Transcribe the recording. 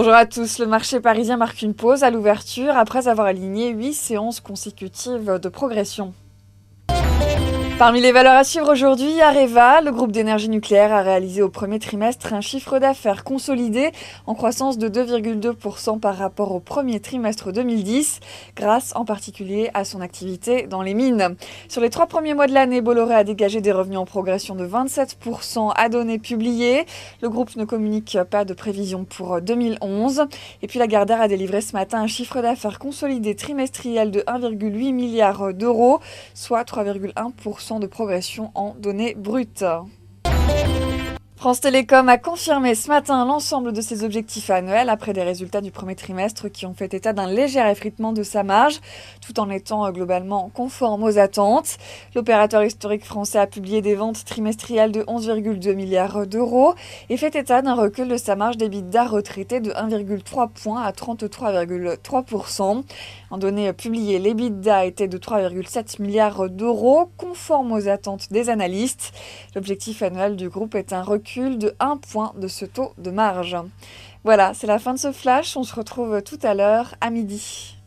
Bonjour à tous, le marché parisien marque une pause à l'ouverture après avoir aligné 8 séances consécutives de progression. Parmi les valeurs à suivre aujourd'hui, Areva, le groupe d'énergie nucléaire, a réalisé au premier trimestre un chiffre d'affaires consolidé en croissance de 2,2% par rapport au premier trimestre 2010, grâce en particulier à son activité dans les mines. Sur les 3 premiers mois de l'année, Bolloré a dégagé des revenus en progression de 27% à données publiées. Le groupe ne communique pas de prévision pour 2011. Et puis Lagardère a délivré ce matin un chiffre d'affaires consolidé trimestriel de 1,8 milliard d'euros, soit 3,1% de progression en données brutes. France Télécom a confirmé ce matin l'ensemble de ses objectifs annuels après des résultats du premier trimestre qui ont fait état d'un léger effritement de sa marge, tout en étant globalement conforme aux attentes. L'opérateur historique français a publié des ventes trimestrielles de 11,2 milliards d'euros et fait état d'un recul de sa marge d'EBITDA retraitée de 1,3 points à 33,3%. En données publiées, l'EBITDA était de 3,7 milliards d'euros, conforme aux attentes des analystes. L'objectif annuel du groupe est un recul de 1 point de ce taux de marge. Voilà, c'est la fin de ce flash. On se retrouve tout à l'heure à midi.